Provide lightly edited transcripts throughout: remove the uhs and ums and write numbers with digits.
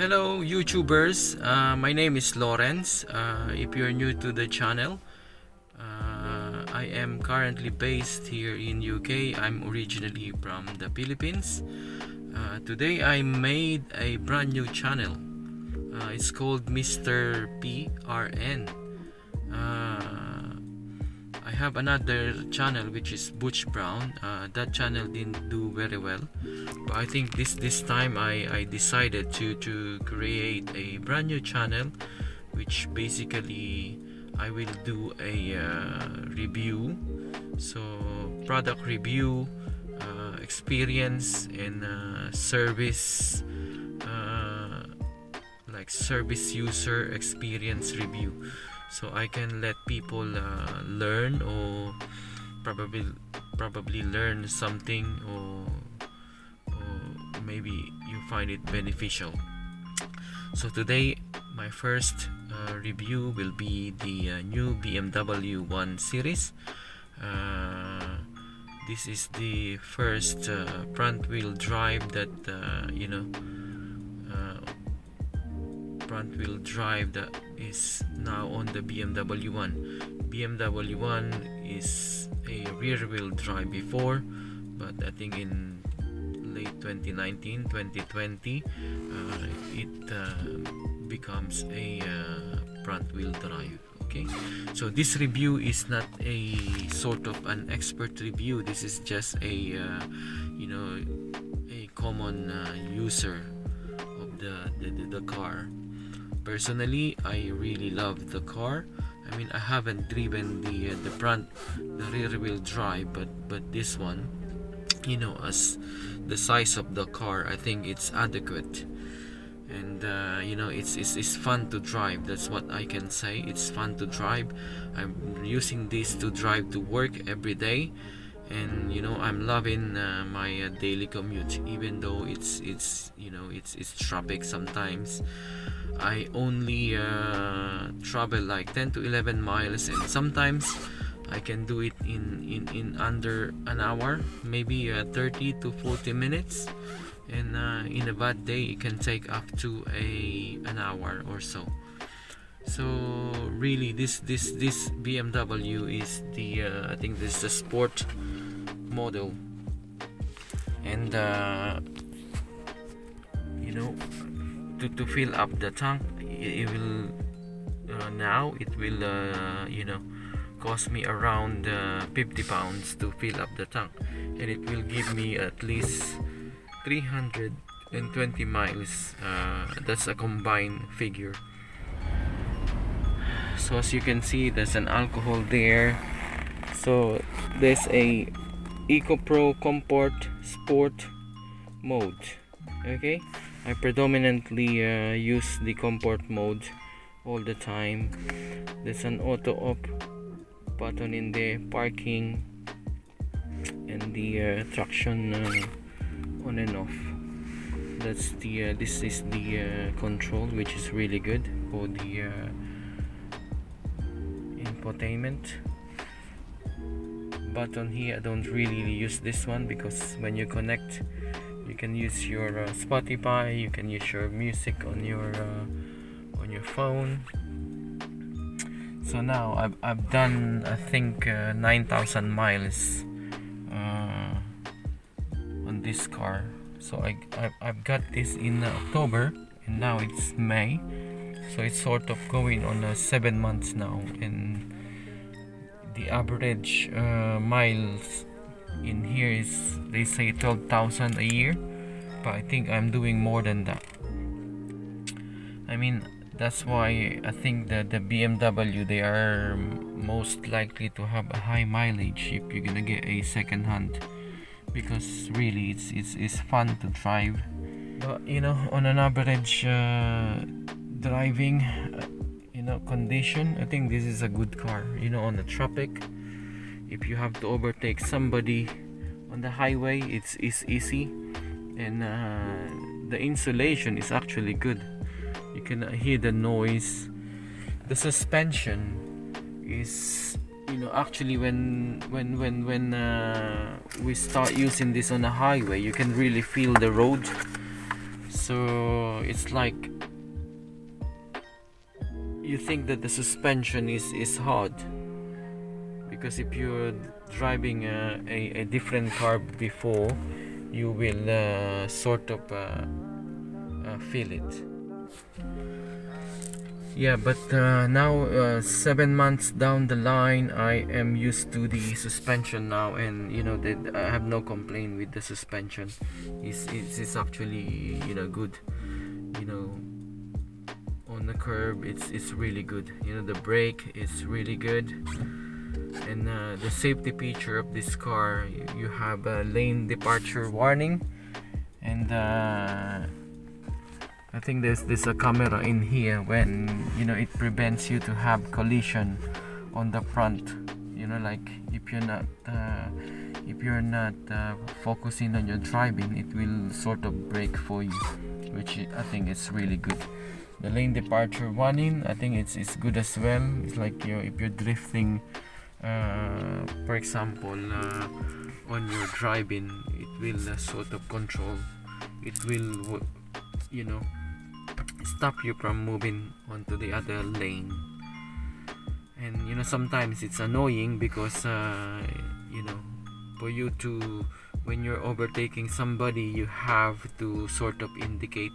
Hello YouTubers, my name is Lawrence. If you're new to the channel, I am currently based here in UK. I'm originally from the Philippines. Today I made a brand new channel. It's called Mr. PRN. I have another channel which is Butch Brown. That channel didn't do very well, but I think this time I decided to create a brand new channel, which basically I will do a review, so product review, experience, and service, like service user experience review, so I can let people learn, or probably learn something, or maybe you find it beneficial. So today my first review will be the new BMW 1 Series. This is the first front wheel drive that front wheel drive that is now on the BMW 1. BMW 1 is a rear wheel drive before, but I think in late 2019 2020 it becomes a front wheel drive. Okay, so this review is not a sort of an expert review. This is just a a common user of the car. Personally, I really love the car. I mean, I haven't driven the rear wheel drive, but this one, as the size of the car, I think it's adequate, and it's fun to drive. That's what I can say. It's fun to drive. I'm using this to drive to work every day, and I'm loving my daily commute, even though it's traffic sometimes. I only travel like 10 to 11 miles, and sometimes I can do it in under an hour, maybe 30 to 40 minutes, and in a bad day it can take up to an hour or so. So really, this BMW is the I think this is the sport model, and to fill up the tank, it will now it will cost me around 50 pounds to fill up the tank, and it will give me at least 320 miles. That's a combined figure. So as you can see, there's an alcohol there. So there's a Eco Pro Comfort Sport mode. Okay, I predominantly use the comfort mode all the time. There's an auto off button in there, parking, and the traction on and off. That's the this is the control, which is really good for the infotainment button here. I don't really use this one because when you connect, you can use your Spotify, you can use your music on your phone. So now I've done, I think 9,000 miles on this car. So I've got this in October, and now it's May, so it's sort of going on 7 months now, and the average miles in here is, they say 12,000 a year, but I think I'm doing more than that. I mean, that's why I think that the BMW, they are most likely to have a high mileage if you're gonna get a second hand, because really it's fun to drive. But on an average driving condition, I think this is a good car. On the traffic, if you have to overtake somebody on the highway, it's easy, and the insulation is actually good. You can hear the noise. The suspension is, actually when we start using this on the highway, you can really feel the road. So So it's like you think that the suspension is hard, because if you're driving a different car before, you will sort of feel it. Yeah, but now 7 months down the line, I am used to the suspension now, and you know that I have no complaint with the suspension. It's actually, you know, good. You know, on the curb, it's really good. You know, the brake is really good, and the safety feature of this car, you have a lane departure warning, and I think there's a camera in here when, you know, it prevents you to have collision on the front. You know, like if you're not focusing on your driving, it will sort of brake for you, which I think is really good. The lane departure warning, I think it's good as well. It's like, you know, if you're drifting, for example, on your driving, it will sort of control. It will, you know, stop you from moving onto the other lane. And you know, sometimes it's annoying because you know, for you to, when you're overtaking somebody, you have to sort of indicate,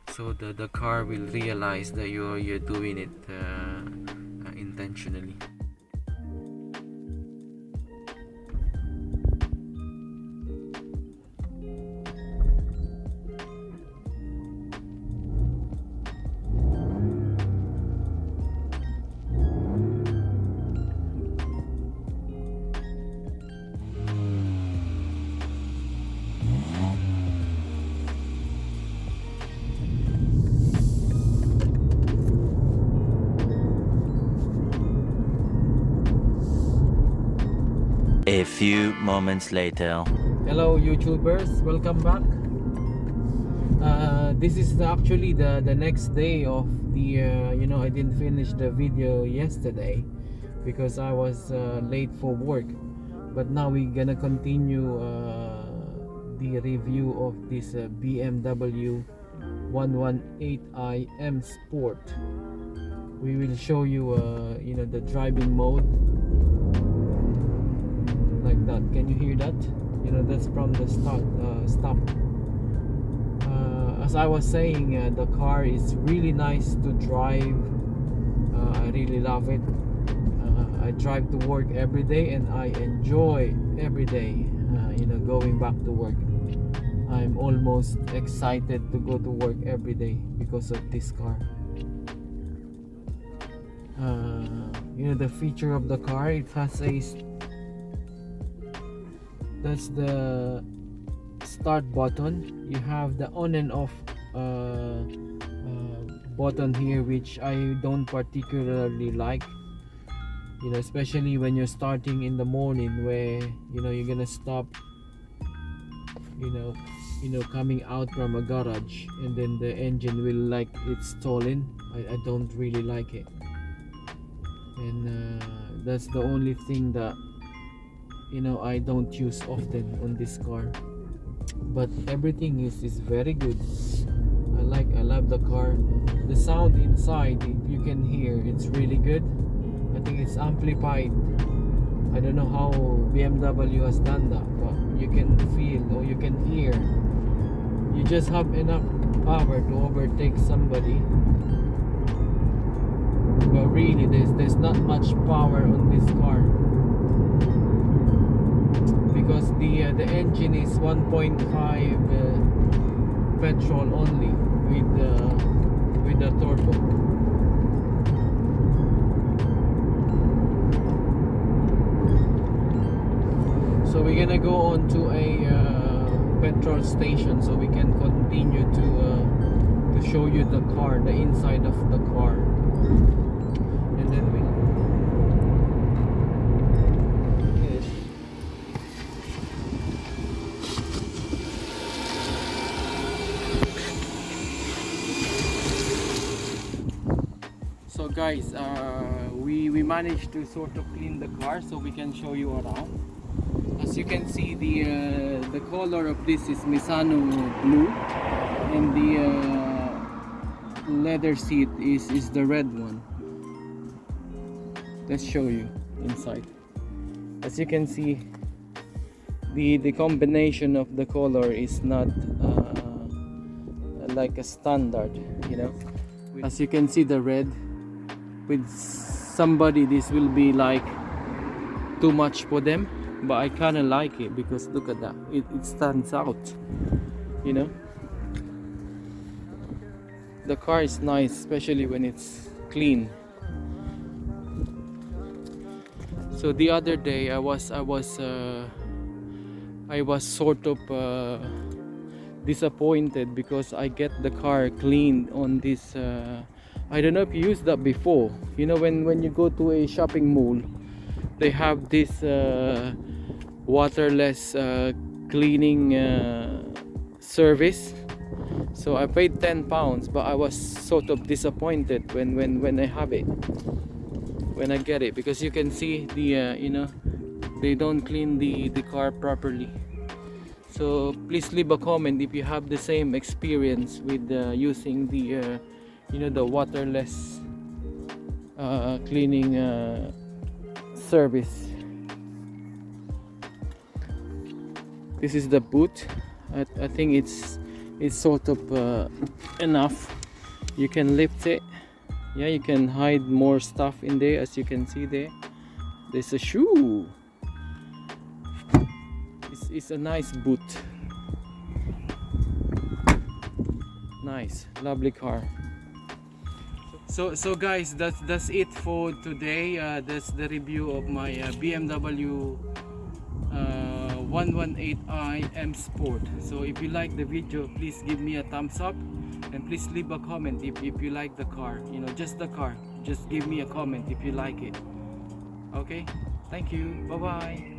so the car will realize that you're doing it intentionally. A few moments later. Hello YouTubers, welcome back. This is actually the next day of the you know, I didn't finish the video yesterday because I was late for work, but now we're gonna continue the review of this BMW 118i M Sport. We will show you you know, the driving mode like that. Can you hear that? You know, that's from the stop. As I was saying, the car is really nice to drive. I really love it. I drive to work every day, and I enjoy every day, you know, going back to work. I'm almost excited to go to work every day because of this car. You know, the feature of the car, it has a, that's the start button. You have the on and off button here, which I don't particularly like, you know, especially when you're starting in the morning, where, you know, you're gonna stop, you know, coming out from a garage, and then the engine will, like, it's stolen. I don't really like it, and that's the only thing that, you know, I don't use often on this car. But everything is very good. I love the car. The sound inside, if you can hear, it's really good. I think it's amplified. I don't know how BMW has done that, but you can feel, or you can hear. You just have enough power to overtake somebody, but really there's not much power on this car, because the engine is 1.5 petrol only with the turbo. So we're gonna go on to a petrol station, so we can continue to show you the car, the inside of the car, and then we. So guys, we managed to sort of clean the car, so we can show you around. As you can see, the color of this is Misano blue. and the leather seat is the red one. Let's show you inside. As you can see, the combination of the color is not like a standard, you know. As you can see, the red, with somebody this will be like too much for them, but I kind of like it because look at that, it stands out, you know. The car is nice, especially when it's clean. So the other day I was sort of disappointed because I get the car cleaned on this I don't know if you used that before, you know, when you go to a shopping mall, they have this waterless cleaning service. So I paid £10, but I was sort of disappointed when I have it, when I get it, because you can see the you know, they don't clean the car properly. So please leave a comment if you have the same experience with using the you know, the waterless cleaning service. This is the boot. I think it's sort of enough. You can lift it. Yeah, you can hide more stuff in there. As you can see there, there's a shoe. It's a nice boot. Nice, lovely car. So guys, that's it for today. That's the review of my BMW 118i M Sport. So if you like the video, please give me a thumbs up, and please leave a comment if you like the car, you know, just the car. Just give me a comment if you like it. Okay, thank you, bye bye.